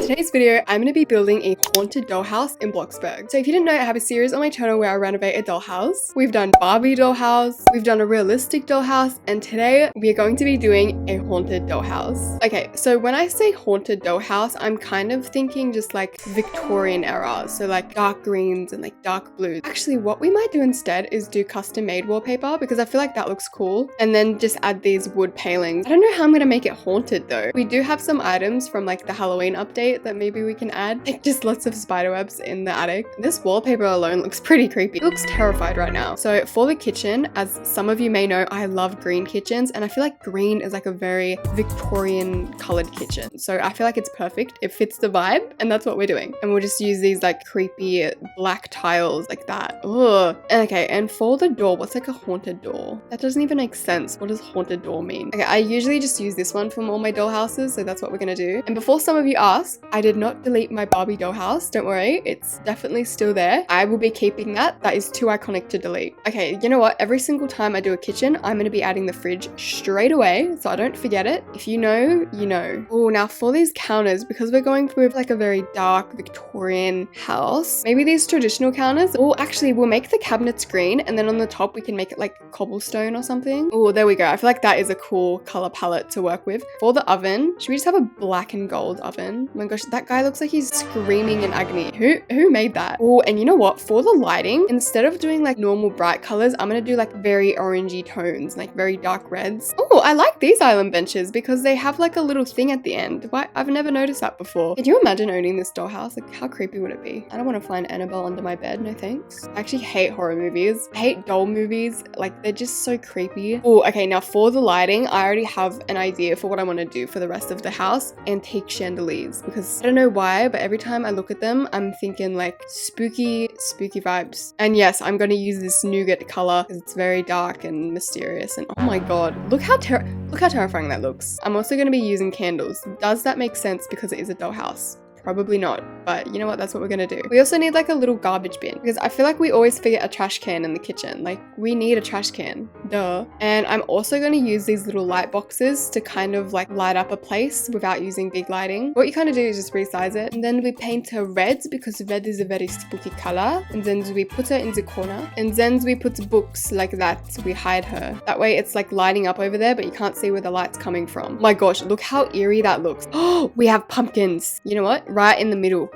today's video, I'm going to be building a haunted dollhouse in Bloxburg. So if you didn't know, I have a series on my channel where I renovate a dollhouse. We've done Barbie dollhouse, we've done a realistic dollhouse, and today we are going to be doing a haunted dollhouse. Okay, so when I say haunted dollhouse, I'm kind of thinking just like Victorian era. So like dark greens and like dark blues. Actually, what we might do instead is do custom made wallpaper because I feel like that looks cool. And then just add these wood palings. I don't know how I'm going to make it haunted though. We do have some items from like the Halloween update that maybe we can add. Like just lots of spider webs in the attic. This wallpaper alone looks pretty creepy. It looks terrified right now. So for the kitchen, as some of you may know, I love green kitchens and I feel like green is like a very Victorian colored kitchen. So I feel like it's perfect. It fits the vibe and that's what we're doing. And we'll just use these like creepy black tiles like that. Ugh. Okay, and for the door, what's like a haunted door? That doesn't even make sense. What does haunted door mean? Okay, I usually just use this one from all my dollhouses, so that's what we're gonna do. And before some of you ask, I did not delete my Barbie dollhouse. Don't worry, it's definitely still there. I will be keeping that. That is too iconic to delete. Okay, you know what? Every single time I do a kitchen, I'm gonna be adding the fridge straight away, so I don't forget it. If you know, you know. Oh, now for these counters, because we're going through like a very dark Victorian house, maybe these traditional counters. Oh, actually, we'll make the cabinets green, and then on the top we can make it like cobblestone or something. Oh, there we go. I feel like that is a cool color palette to work with. For the oven, should we just have a black and gold oven? Oh my gosh, that guy looks like he's screaming in agony. Who made that? Oh, and you know what? For the lighting, instead of doing like normal bright colors, I'm gonna do like very orangey tones, like very dark reds. Oh, I like these island benches because they have like a little thing at the end. Why? I've never noticed that before. Could you imagine owning this dollhouse? Like, how creepy would it be? I don't want to find Annabelle under my bed. No thanks. I actually hate horror movies. I hate doll movies. Like, they're just so creepy. Oh, okay. Now for the lighting, I already have an idea for what I want to do for the rest of the house. Antique chandeliers. Because I don't know why, but every time I look at them, I'm thinking like spooky vibes. And yes, I'm going to use this nougat color because it's very dark and mysterious. And oh my god, look how terrifying that looks. I'm also going to be using candles. Does that make sense because it is a dollhouse? Probably not, but you know what? That's what we're gonna do. We also need like a little garbage bin because I feel like we always forget a trash can in the kitchen. Like we need a trash can, duh. And I'm also gonna use these little light boxes to kind of like light up a place without using big lighting. What you kind of do is just resize it, and then we paint her red because red is a very spooky color. And then we put her in the corner, and then we put books like that. We hide her. That way it's like lighting up over there, but you can't see where the light's coming from. My gosh, look how eerie that looks. Oh, we have pumpkins. You know what? Right in the middle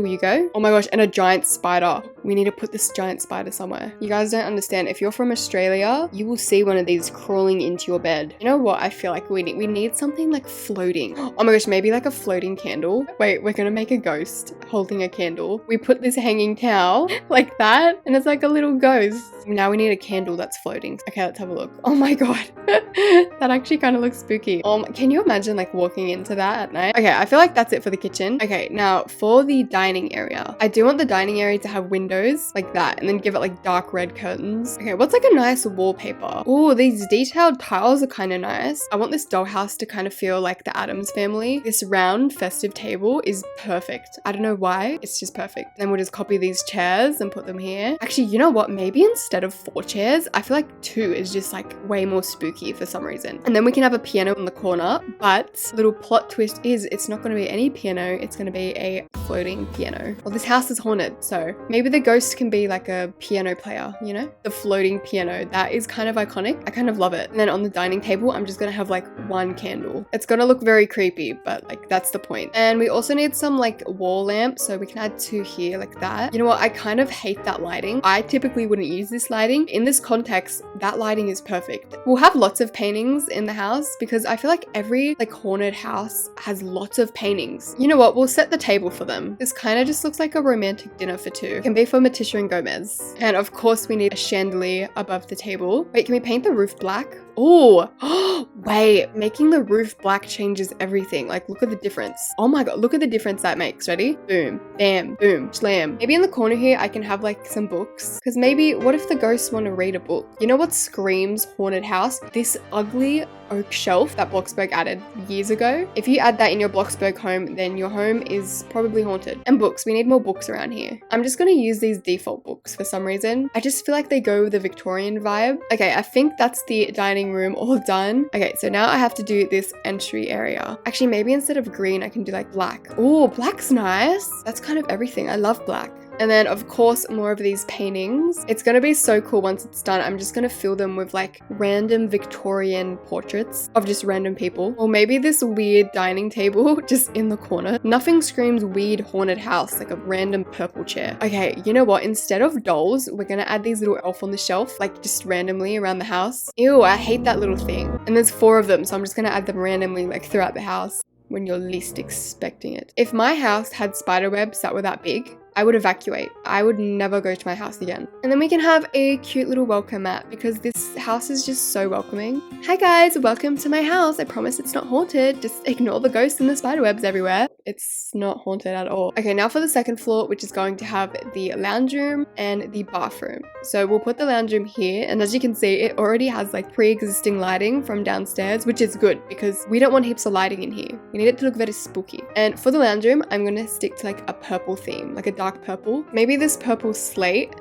you go. Oh my gosh, and a giant spider. We need to put this giant spider somewhere. You guys don't understand. If you're from Australia, you will see one of these crawling into your bed. You know what I feel like we need something like floating. Oh my gosh, maybe like a floating candle. Wait, we're gonna make a ghost holding a candle. We put this hanging towel like that, and it's like a little ghost. Now we need a candle that's floating. Okay, let's have a look. Oh my god. That actually kind of looks spooky. Can you imagine like walking into that at night? Okay, I feel like that's it for the kitchen. Okay, now for the dining area. I do want the dining area to have windows like that and then give it like dark red curtains. Okay, what's like a nice wallpaper? Oh, these detailed tiles are kind of nice. I want this dollhouse to kind of feel like the Addams family. This round festive table is perfect. I don't know why, it's just perfect. Then we'll just copy these chairs and put them here. Actually, you know what? Maybe instead of 4 chairs, I feel like 2 is just like way more spooky for some reason. And then we can have a piano in the corner, but little plot twist is it's not going to be any piano, it's going to be a floating piano. Well, this house is haunted, so maybe the ghost can be like a piano player, you know? The floating piano. That is kind of iconic. I kind of love it. And then on the dining table, I'm just going to have like 1 candle. It's going to look very creepy, but like that's the point. And we also need some like wall lamps, so we can add 2 here like that. You know what? I kind of hate that lighting. I typically wouldn't use this lighting. In this context, that lighting is perfect. We'll have lots of paintings in the house because I feel like every like haunted house has lots of paintings. You know what? We'll set the table for them. This kind of just looks like a romantic dinner for 2. It can be for Matisha and Gomez. And of course we need a chandelier above the table. Wait, can we paint the roof black? Oh, wait, making the roof black changes everything. Like, look at the difference. Oh my god, look at the difference that makes. Ready? Boom, bam, boom, slam. Maybe in the corner here, I can have like some books. Because maybe, what if the ghosts want to read a book? You know what screams haunted house? This ugly oak shelf that Bloxburg added years ago. If you add that in your Bloxburg home, then your home is probably haunted. And books, we need more books around here. I'm just gonna use these default books for some reason. I just feel like they go with the Victorian vibe. Okay, I think that's the dining room all done. Okay, so now I have to do this entry area. Actually, maybe instead of green, I can do like black. Oh, black's nice. That's kind of everything. I love black. And then of course more of these paintings. It's gonna be so cool once it's done. I'm just gonna fill them with like random Victorian portraits of just random people. Or maybe this weird dining table just in the corner. Nothing screams weird haunted house like a random purple chair. Okay, you know what? Instead of dolls, we're gonna add these little elf on the shelf like just randomly around the house. Ew, I hate that little thing. And there's 4 of them, so I'm just gonna add them randomly like throughout the house when you're least expecting it. If my house had spider webs that were that big, I would evacuate. I would never go to my house again. And then we can have a cute little welcome mat because this house is just so welcoming. Hi guys, welcome to my house. I promise it's not haunted. Just ignore the ghosts and the spiderwebs everywhere. It's not haunted at all. Okay, now for the second floor, which is going to have the lounge room and the bathroom. So we'll put the lounge room here, and as you can see, it already has like pre-existing lighting from downstairs, which is good because we don't want heaps of lighting in here. We need it to look very spooky. And for the lounge room, I'm gonna stick to like a purple theme, like a dark purple. Maybe this purple slate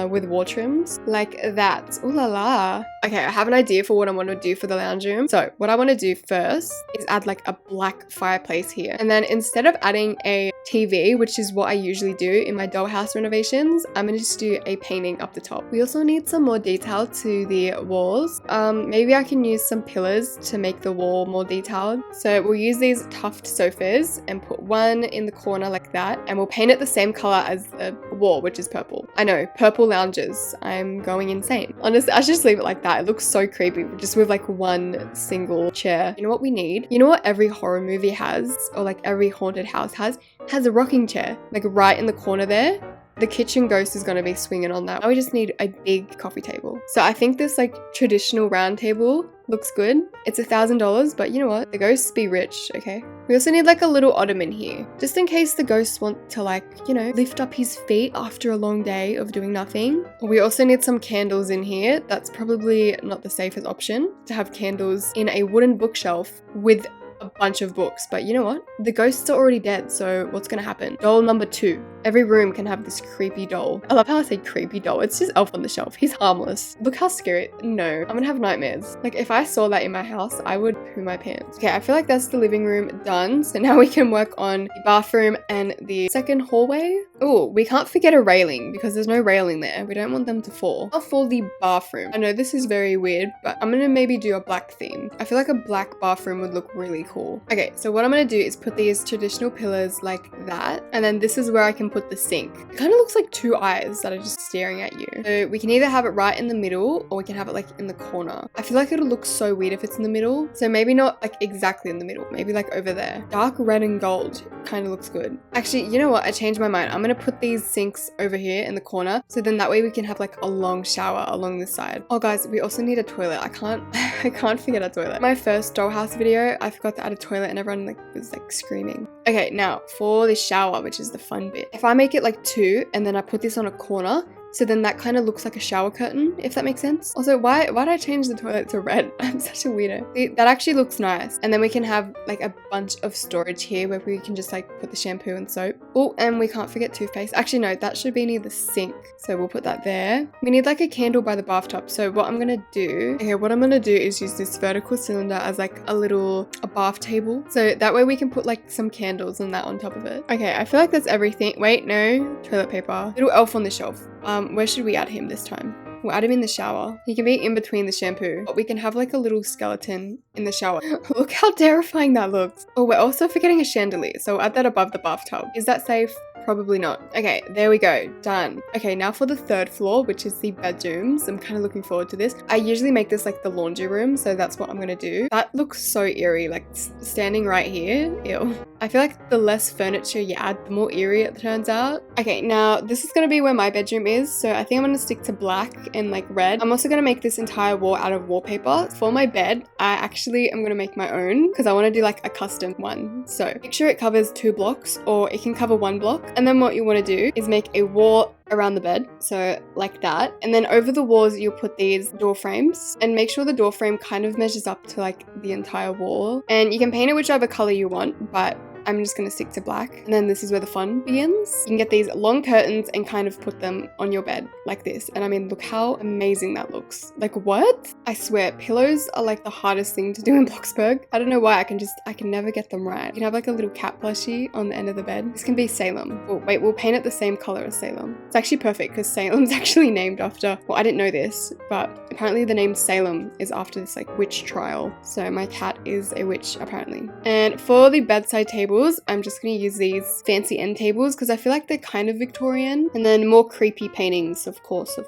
with wall trims, like that. Ooh la la. Okay, I have an idea for what I want to do for the lounge room. So what I want to do first is add like a black fireplace here. And then instead of adding a TV, which is what I usually do in my dollhouse renovations, I'm gonna just do a painting up the top. We also need some more detail to the walls. Maybe I can use some pillars to make the wall more detailed. So we'll use these tuft sofas and put one in the corner like that, and we'll paint it the same color as the wall, which is purple. I know, purple lounges. I'm going insane. Honestly, I should just leave it like that. It looks so creepy, just with like one single chair. You know what we need? You know what every horror movie has, or like every haunted house has a rocking chair, like right in the corner there. The kitchen ghost is going to be swinging on that. Now we just need a big coffee table. So I think this like traditional round table looks good. It's $1,000, but you know what? The ghosts be rich, okay? We also need like a little ottoman here, just in case the ghosts want to like, you know, lift up his feet after a long day of doing nothing. We also need some candles in here. That's probably not the safest option, to have candles in a wooden bookshelf with a bunch of books, but you know what? The ghosts are already dead, so what's gonna happen? Doll number 2. Every room can have this creepy doll. I love how I say creepy doll. It's just elf on the shelf. He's harmless. Look how scary. No, I'm gonna have nightmares. Like if I saw that in my house, I would poo my pants. Okay, I feel like that's the living room done. So now we can work on the bathroom and the second hallway. Oh, we can't forget a railing because there's no railing there. We don't want them to fall. Now for the bathroom. I know this is very weird, but I'm gonna maybe do a black theme. I feel like a black bathroom would look really cool. Okay, so what I'm gonna do is put these traditional pillars like that, and then this is where I can put the sink. It kind of looks like 2 eyes that are just staring at you. So we can either have it right in the middle or we can have it like in the corner. I feel like it'll look so weird if it's in the middle. So maybe not like exactly in the middle, maybe like over there. Dark red and gold kind of looks good. Actually, you know what? I changed my mind. I'm gonna put these sinks over here in the corner. So then that way we can have like a long shower along this side. Oh guys, we also need a toilet. I can't forget a toilet. My first dollhouse video, I forgot to add a toilet and everyone like was like screaming. Okay, now for the shower, which is the fun bit. If I make it like 2 and then I put this on a corner, so then that kind of looks like a shower curtain, if that makes sense. Also, why did I change the toilet to red? I'm such a weirdo. See, that actually looks nice. And then we can have like a bunch of storage here where we can just like put the shampoo and soap. Oh, and we can't forget toothpaste. Actually, no, that should be near the sink. So we'll put that there. We need like a candle by the bathtub. So what I'm gonna do, is use this vertical cylinder as like a bath table. So that way we can put like some candles and that on top of it. Okay, I feel like that's everything. Wait, no, toilet paper. Little elf on the shelf. Where should we add him this time? We'll add him in the shower. He can be in between the shampoo, but we can have like a little skeleton in the shower. Look how terrifying that looks. Oh, we're also forgetting a chandelier, so we'll add that above the bathtub. Is that safe? Probably not. Okay, there we go. Done. Okay, now for the 3rd floor, which is the bedrooms. I'm kind of looking forward to this. I usually make this like the laundry room, so that's what I'm gonna do. That looks so eerie, like standing right here. Ew. I feel like the less furniture you add, the more eerie it turns out. Okay, now this is gonna be where my bedroom is, so I think I'm gonna stick to black and like red. I'm also gonna make this entire wall out of wallpaper. For my bed, I actually am gonna make my own because I want to do like a custom one. So make sure it covers 2 blocks, or it can cover 1 block. And then what you want to do is make a wall around the bed. So like that. And then over the walls, you'll put these door frames and make sure the door frame kind of measures up to like the entire wall. And you can paint it whichever color you want, but I'm just going to stick to black. And then this is where the fun begins. You can get these long curtains and kind of put them on your bed like this. And I mean, look how amazing that looks. Like what? I swear, pillows are like the hardest thing to do in Bloxburg. I don't know why, I can never get them right. You can have like a little cat plushie on the end of the bed. This can be Salem. Oh, wait, we'll paint it the same color as Salem. It's actually perfect because Salem's actually named after, well, I didn't know this, but apparently the name Salem is after this like witch trial. So my cat is a witch apparently. And for the bedside table, I'm just going to use these fancy end tables because I feel like they're kind of Victorian. And then more creepy paintings, of course.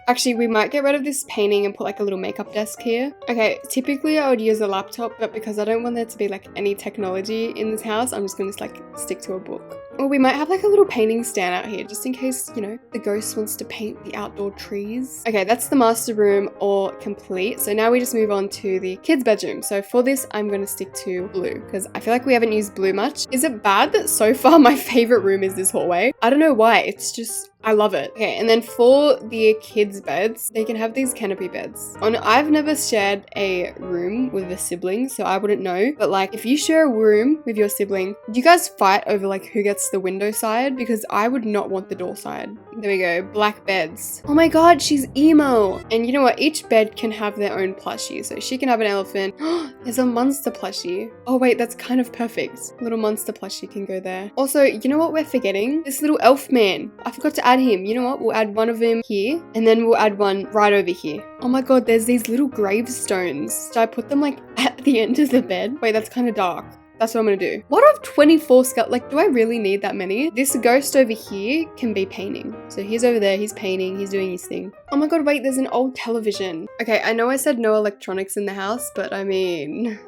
Actually, we might get rid of this painting and put like a little makeup desk here. Okay, typically I would use a laptop, but because I don't want there to be like any technology in this house, I'm just going to like stick to a book. Or we might have like a little painting stand out here just in case, you know, the ghost wants to paint the outdoor trees. Okay, that's the master room all complete. So now we just move on to the kids' bedroom. So for this, I'm going to stick to blue because I feel like we haven't used blue much. Is it bad that so far my favorite room is this hallway? I don't know why. It's just, I love it. Okay, and then for the kids' beds, they can have these canopy beds. I've never shared a room with a sibling, so I wouldn't know. But like, if you share a room with your sibling, do you guys fight over like who gets the window side? Because I would not want the door side. There we go, black beds. Oh my god, she's emo. And you know what? Each bed can have their own plushie. So she can have an elephant. There's a monster plushie. Oh wait, that's kind of perfect. Little monster plushie can go there. Also, you know what we're forgetting? This little elf man. I forgot to add him. You know what? We'll add one of him here and then we'll add one right over here. Oh my god, there's these little gravestones. Should I put them like at the end of the bed? Wait, that's kind of dark. That's what I'm gonna do. What of 24 skeletons? Like, do I really need that many? This ghost over here can be painting. So he's over there, he's painting, he's doing his thing. Oh my god, wait, there's an old television. Okay, I know I said no electronics in the house, but I mean,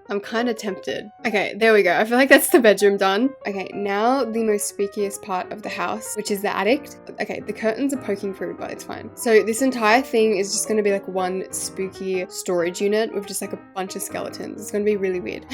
I'm kind of tempted. Okay, there we go. I feel like that's the bedroom done. Okay, now the most spookiest part of the house, which is the attic. Okay, the curtains are poking through, but it's fine. So this entire thing is just going to be like one spooky storage unit with just like a bunch of skeletons. It's going to be really weird.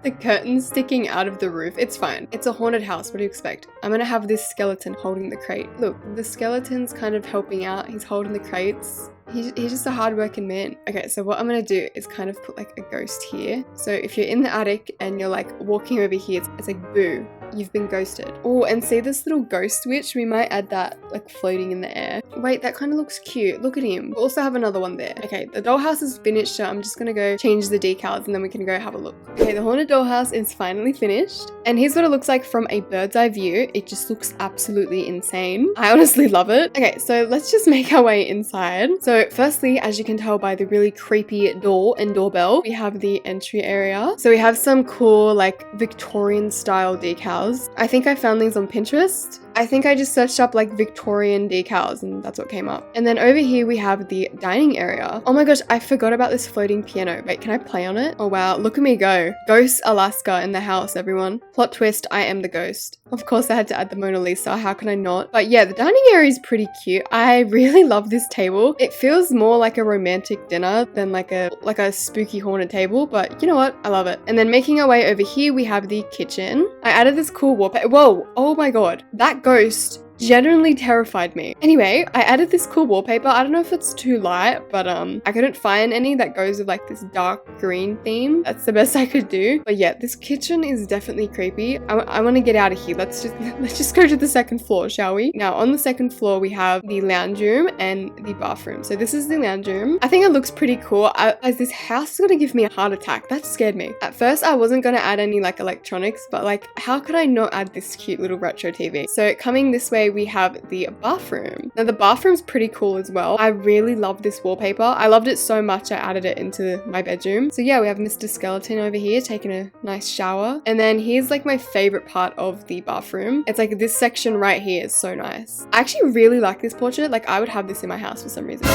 The curtains sticking out of the roof. It's fine. It's a haunted house. What do you expect? I'm gonna have this skeleton holding the crate. Look, the skeleton's kind of helping out. He's holding the crates. He's just a hardworking man. Okay, so what I'm gonna do is kind of put like a ghost here. So if you're in the attic and you're like walking over here, it's like boo. You've been ghosted. Oh, and see this little ghost witch? We might add that like floating in the air. Wait, that kind of looks cute. Look at him. We'll also have another one there. Okay, the dollhouse is finished, so I'm just gonna go change the decals and then we can go have a look. Okay, the haunted dollhouse is finally finished. And here's what it looks like from a bird's eye view. It just looks absolutely insane. I honestly love it. Okay, so let's just make our way inside. So firstly, as you can tell by the really creepy door and doorbell, we have the entry area. So we have some cool like Victorian style decals. I think I found these on Pinterest. I think I just searched up like Victorian decals and that's what came up. And then over here we have the dining area. Oh my gosh, I forgot about this floating piano. Wait, can I play on it? Oh wow, look at me go. Ghost Alaska in the house, everyone. Plot twist, I am the ghost. Of course I had to add the Mona Lisa, how can I not? But yeah, the dining area is pretty cute. I really love this table. It feels more like a romantic dinner than like a spooky haunted table, but you know what? I love it. And then making our way over here, we have the kitchen. I added this cool wallpaper. Whoa, oh my god. That ghost genuinely terrified me. Anyway, I added this cool wallpaper. I don't know if it's too light, but I couldn't find any that goes with like this dark green theme. That's the best I could do. But yeah, this kitchen is definitely creepy. I want to get out of here. Let's just go to the second floor, shall we? Now on the second floor, we have the lounge room and the bathroom. So this is the lounge room. I think it looks pretty cool. As this house is gonna give me a heart attack. That scared me. At first, I wasn't gonna add any like electronics, but like, how could I not add this cute little retro TV? So coming this way, we have the bathroom. Now the bathroom's pretty cool as well. I really love this wallpaper. I loved it so much I added it into my bedroom. So yeah, we have Mr. Skeleton over here taking a nice shower. And then here's like my favorite part of the bathroom. It's like this section right here is so nice. I actually really like this portrait. Like I would have this in my house for some reason.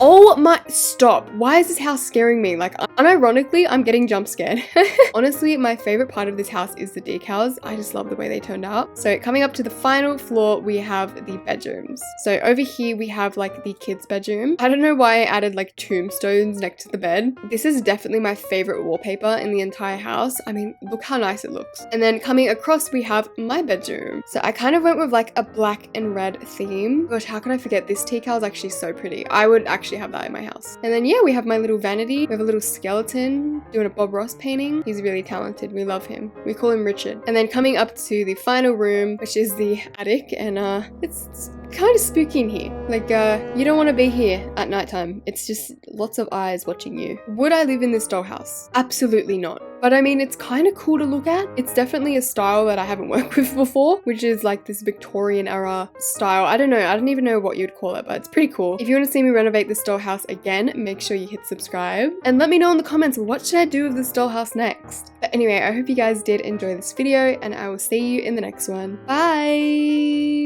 Oh my, stop. Why is this house scaring me? Like, unironically, I'm getting jump scared. Honestly, my favorite part of this house is the decals. I just love the way they turned out. So coming up to the final floor, we have the bedrooms. So over here, we have like the kids' bedroom. I don't know why I added like tombstones next to the bed. This is definitely my favorite wallpaper in the entire house. I mean, look how nice it looks. And then coming across, we have my bedroom. So I kind of went with like a black and red theme. Gosh, how can I forget? This decal is actually so pretty. I would actually have that in my house. And then yeah, we have my little vanity. We have a little skeleton doing a Bob Ross painting. He's really talented. We love him. We call him Richard. And then coming up to the final room, which is the attic, and it's kind of spooky in here. Like, you don't want to be here at nighttime. It's just lots of eyes watching you. Would I live in this dollhouse? Absolutely not. But I mean, it's kind of cool to look at. It's definitely a style that I haven't worked with before, which is like this Victorian era style. I don't know. I don't even know what you'd call it, but it's pretty cool. If you want to see me renovate this dollhouse again, make sure you hit subscribe and let me know in the comments, what should I do with this dollhouse next? But anyway, I hope you guys did enjoy this video and I will see you in the next one. Bye!